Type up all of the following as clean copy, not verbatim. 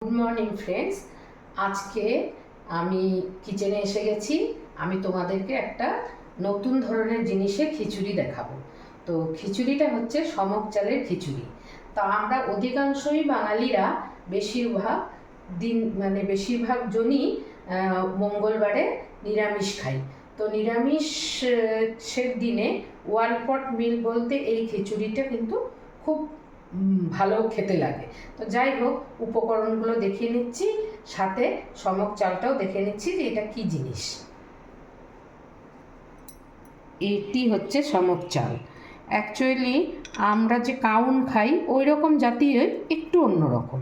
Good morning friends. আজকে আমি কিচেনে এসে গেছি। আমি তোমাদেরকে একটা নতুন ধরনের জিনিসের খিচুড়ি দেখাবো। তো খিচুড়িটা হচ্ছে সমক চালের খিচুড়ি। তা আমরা অধিকাংশই বাঙালিরা বেশিরভাগ জনই মঙ্গলবারে নিরামিষ খাই। তো নিরামিষের দিনে ওয়ান পট মিল বলতে এই খিচুড়িটা কিন্তু খুব ভালো খেতে লাগে। তো যাই হোক, উপকরণগুলো দেখিয়ে নিচ্ছি, সাথে সমক চালটাও দেখে নিচ্ছি যে এটা কি জিনিস। এটি হচ্ছে সমক চাল। অ্যাকচুয়ালি আমরা যে কাউন খাই ওই রকম জাতীয়, একটু অন্যরকম।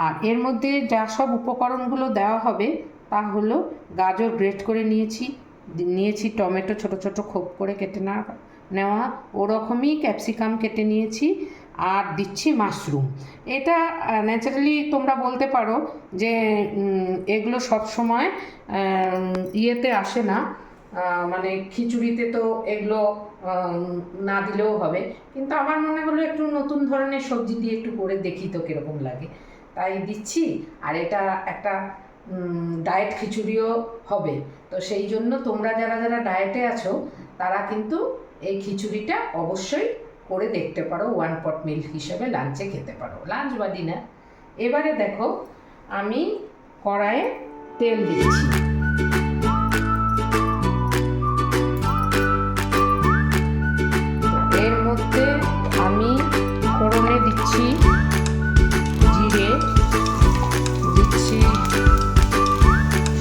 আর এর মধ্যে যা সব উপকরণগুলো দেওয়া হবে তা হলো গাজর গ্রেট করে নিয়েছি টমেটো ছোট ছোট খোপ করে কেটে নেওয়া, ওরকমই ক্যাপসিকাম কেটে নিয়েছি, আর দিচ্ছি মাশরুম। এটা ন্যাচারালি তোমরা বলতে পারো যে এগুলো সব সময় ইয়েতে আসে না, মানে খিচুড়িতে তো এগুলো না দিলেও হবে, কিন্তু আমার মনে হলো একটু নতুন ধরনের সবজি দিয়ে একটু করে দেখি তো কীরকম লাগে, তাই দিচ্ছি। আর এটা একটা ডায়েট খিচুড়িও হবে। তো সেই জন্য তোমরা যারা যারা ডায়েটে আছো তারা কিন্তু এই খিচুড়িটা অবশ্যই করে দেখতে পারো, ওয়ান পট মিল হিসেবে লাঞ্চে খেতে পারো, লাঞ্চ বা ডিনার। এবারে দেখো আমি কড়াইয়ে তেল দিচ্ছি। এর মধ্যে আমি ফোড়নে দিচ্ছি জিরে, দিচ্ছি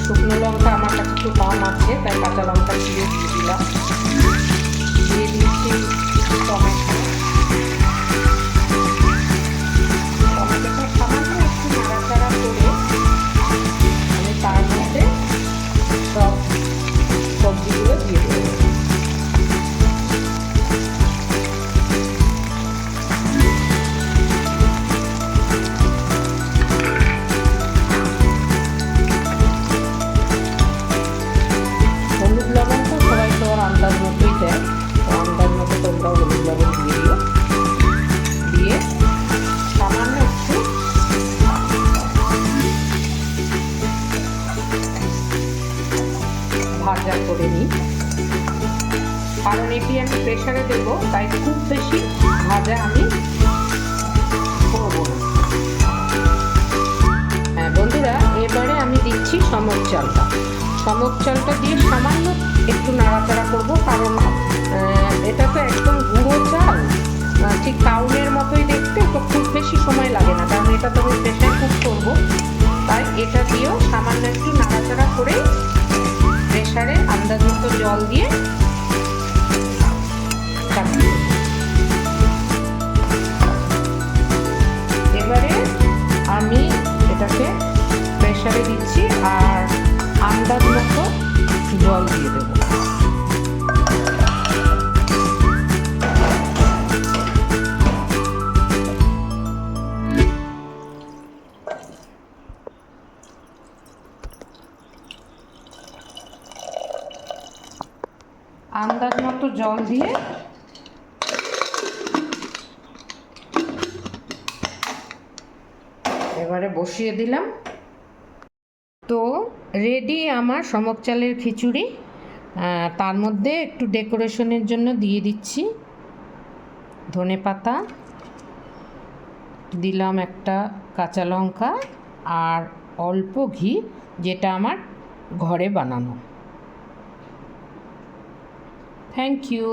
শুকনো লঙ্কা, আমার কাছে একটু কম আছে তাই কাঁচা লঙ্কা চিড়ে দিয়ে দিলাম, দিয়ে দিচ্ছি টমেটো। টমেটোটা সামান্য একটু নাড়াচাড়া করে আমি তার মধ্যে সব সবজিগুলো দিয়ে দেবো। হলুদ লবণ তো সবাই তো আর আন্দাজ মতোই দেয়, তো আন্দাজ মতো তোমরাও হলুদ লবণ দিয়ে দিও, দিয়ে সামান্য একটু ভাজা করে নিই। কারণ এটি আমি প্রেশারে দেবো, তাই খুব বেশি ভাজা আমি করবো না। হ্যাঁ বন্ধুরা, এবারে আমি দিচ্ছি সমক চালটা। সমক চালটা দিয়ে সামান্য একটু নাড়াচাড়া করব, কারণ এটা তো একদম গুঁড়ো চাল, ঠিক কাউনের মতোই দেখতে, তো খুব বেশি সময় লাগে না, কারণ এটা তো আমি প্রেশার কুক করবো। তাই এটা দিয়েও সামান্য একটু নাড়াচাড়া করে প্রেশারে আন্দাজ মতো জল দিয়ে এবারে আমি এটাকে প্রেশারে দিচ্ছি আর আন্দাজ মতো জল দিয়ে দেবো। আন্দাজ মতো জল দিয়ে এবারে বসিয়ে দিলাম। তো রেডি আমার সমক চালের খিচুড়ি। তার মধ্যে একটু ডেকোরেশনের জন্য দিয়ে দিচ্ছি ধনেপাতা, দিলাম একটা কাঁচা লঙ্কা আর অল্প ঘি, যেটা আমার ঘরে বানানো। Thank you.